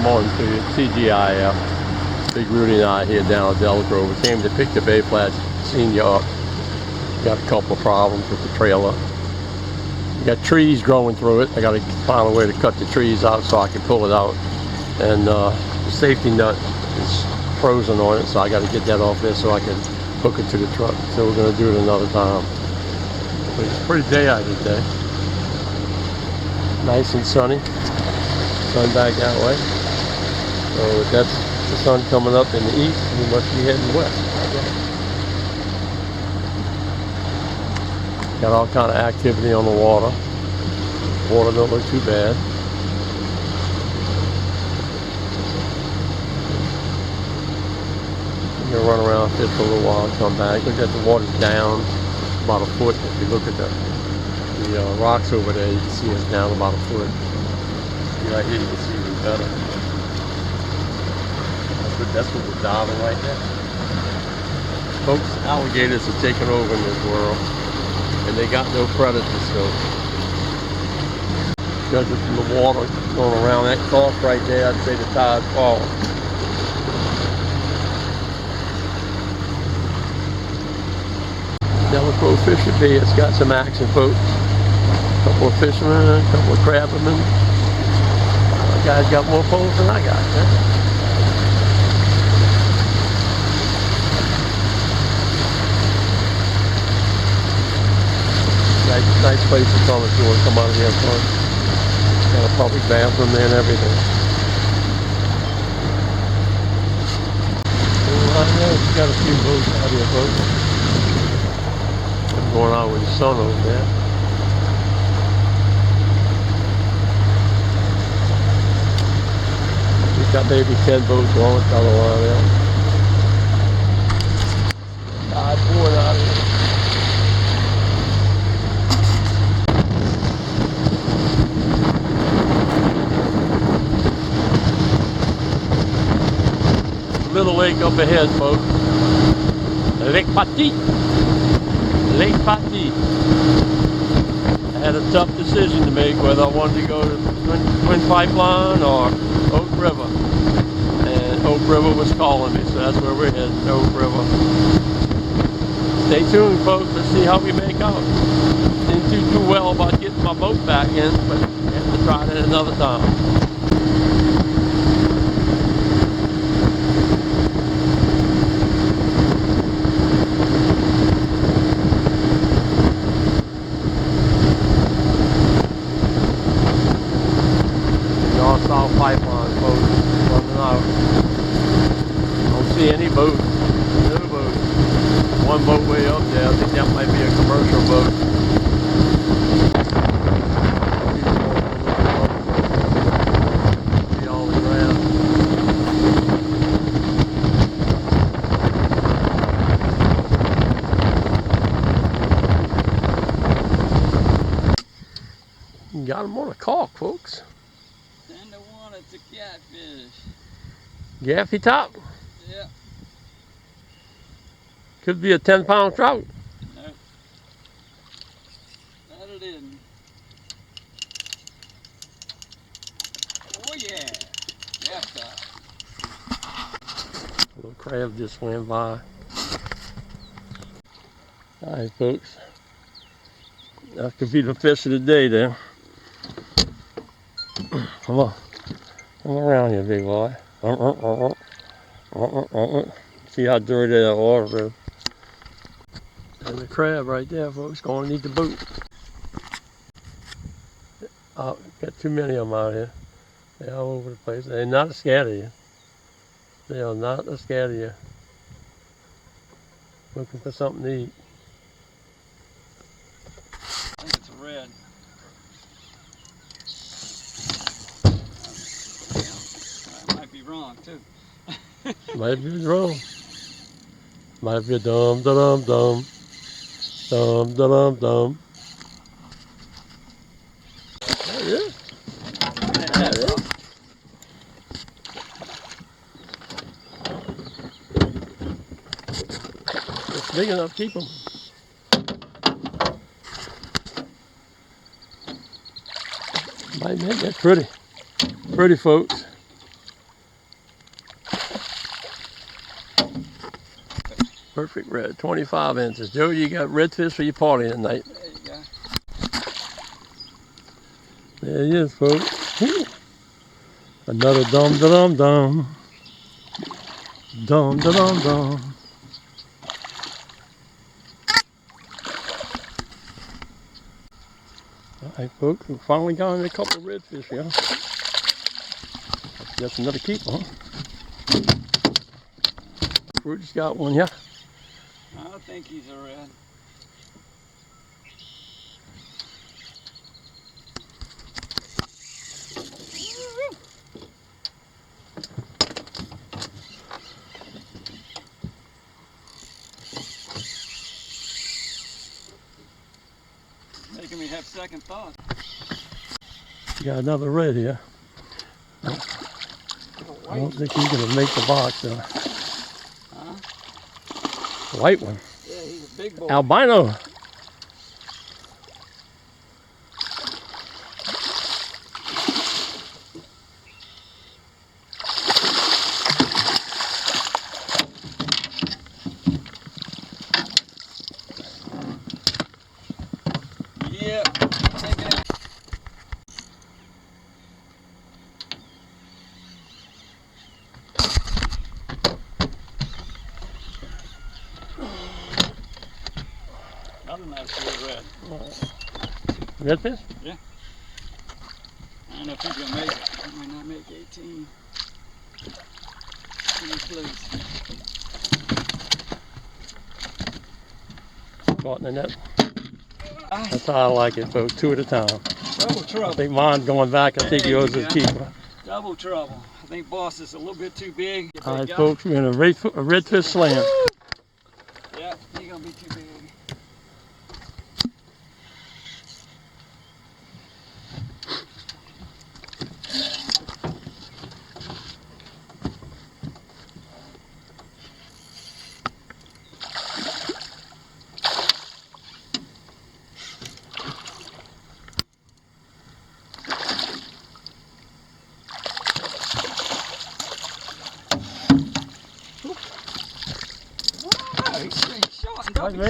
Good morning to you. TGIF. Big Rudy and I here down at Delacroix. We came to pick the Bay Flats Senior up. Got a couple of problems with the trailer. Got trees growing through it. I got to find a way to cut the trees out so I can pull it out. And the safety nut is frozen on it, so I got to get that off there so I can hook it to the truck. So we're going to do it another time. But it's a pretty day out today. Nice and sunny. Sun back that way. So that's the sun coming up in the east. We must be heading west. Got all kind of activity on the water. Water don't look too bad. I'm gonna run around here for a little while and come back. Look at the water's down about a foot. If you look at the rocks over there, you can see it's down about a foot. Right here you can see even better. That's what we're diving right now. Folks, alligators are taking over in this world. And they got no predators, so judging from the water going around that gulf right there, I'd say the tide's falling. Delacroix Fishing Bay, it's got some action, folks. A couple of fishermen, a couple of crabbermen. The guy's got more poles than I got, huh? Nice place to come if you want to come out of here and fun. Got a public bathroom there and everything. Well, I know you got a few boats out here, folks. I'm going out with the sun over there. We've got maybe 10 boats going down the line there. Tide pouring out of here. Little lake up ahead, folks. Lake Petit. Lake Petit. I had a tough decision to make whether I wanted to go to Twin Pipeline or Oak River. And Oak River was calling me, so that's where we're heading, Oak River. Stay tuned, folks. Let's see how we make out. Didn't do too well about getting my boat back in, but we have to try that another time. Pipeline, folks, running out. Don't see any boats, no boats. One boat way up there, I think that might be a commercial boat. Be all around. Got them on a caulk, folks. It's a catfish. Gaffy top? Yeah. Could be a 10-pound trout. Nope. That it isn't. Oh yeah. Gaff top. A little crab just swam by. Alright, folks. That could be the fish of the day there. Come on. Come around here, big boy. See how dirty that water is. And the crab right there, folks. Gonna need the boot. Oh, got too many of them out here. They're all over the place. They're not scared of you. They are not scared of you. Looking for something to eat. I think it's a red. Wrong too. Might be wrong. Might be dum da dum dum. Dum da dum dum. There it is. There it is. It's big enough, keep them. Might make that pretty. Pretty, folks. Perfect red, 25 inches. Joe, you got redfish for your party tonight. There you go. There he is, folks. Woo. Another dum-da-dum-dum. Dum-da-dum-dum. All right, folks, we finally got in a couple of redfish here. That's another keeper, huh? We just got one, yeah. I think he's a red. Making me have second thoughts. Got another red here. I don't think he's gonna make the box though. Huh? White one. Yeah, he's a big boy. Albino. Yep. Taking it. Another nice little red. Redfish? Yeah. I don't know if he's gonna make it. He might not make 18. Pretty close. Caught in the net. That's how I like it, folks. 2 at a time. Double I trouble. think mine's going back. I think There yours you is go. keeper. Double trouble. I think boss is a little bit too big. All right, folks, we're in a redfish slam. Yeah, he's gonna be too big.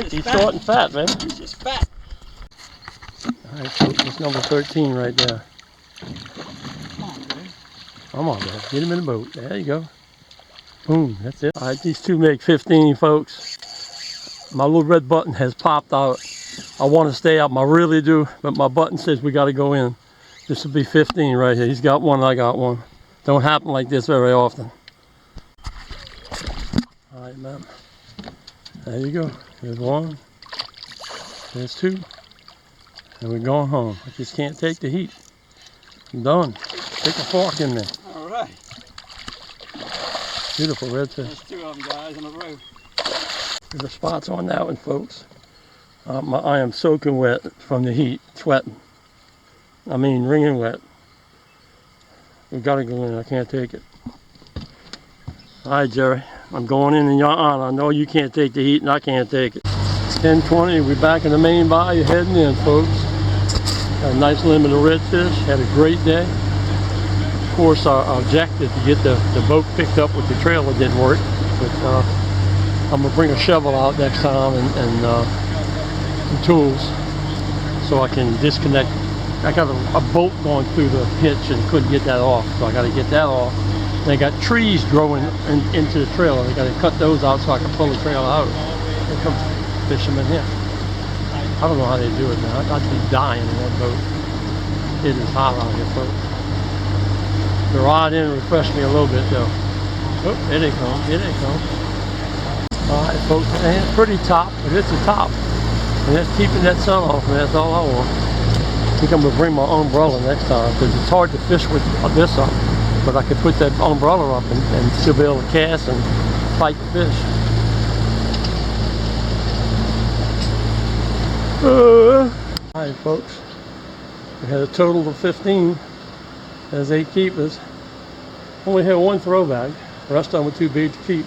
He's short and fat, man. He's just fat. All right, folks, it's number 13 right there. Come on, dude. Come on, man. Get him in the boat. There you go. Boom, that's it. All right, these two make 15, folks. My little red button has popped out. I want to stay out, I really do, but my button says we got to go in. This will be 15 right here. He's got one, I got one. Don't happen like this very often. All right, man. There you go. There's one. There's two. And we're going home. I just can't take the heat. I'm done. Stick a fork in there. All right. Beautiful redfish. There's 2 of them, guys, in a row. There's the spots on that one, folks. I am soaking wet from the heat, sweating. I mean, wringing wet. We gotta go in. I can't take it. All right, Jerry. I'm going in your honor. I know you can't take the heat, and I can't take it. 10:20. We're back in the main bayou, heading in, folks. Got a nice limit of redfish. Had a great day. Of course, our objective to get the boat picked up with the trailer didn't work, but I'm gonna bring a shovel out next time and some tools so I can disconnect. I got a bolt going through the hitch and couldn't get that off, so I got to get that off. And I got trees growing into the trailer. I got to cut those out so I can pull the trailer out. Here comes fishermen here. I don't know how they do it, man. I'd be dying in that boat. It is hot out here, folks. The rod in refreshed me a little bit, though. Oh, here they come. Here they come. All right, folks. It ain't a pretty top, but it's a top. And that's keeping that sun off, and that's all I want. I think I'm going to bring my umbrella next time, because it's hard to fish with this up. But I could put that umbrella up and still be able to cast and fight the fish. All right, folks. We had a total of 15. There's 8 keepers. Only had 1 throwback. The rest of them were too big to keep.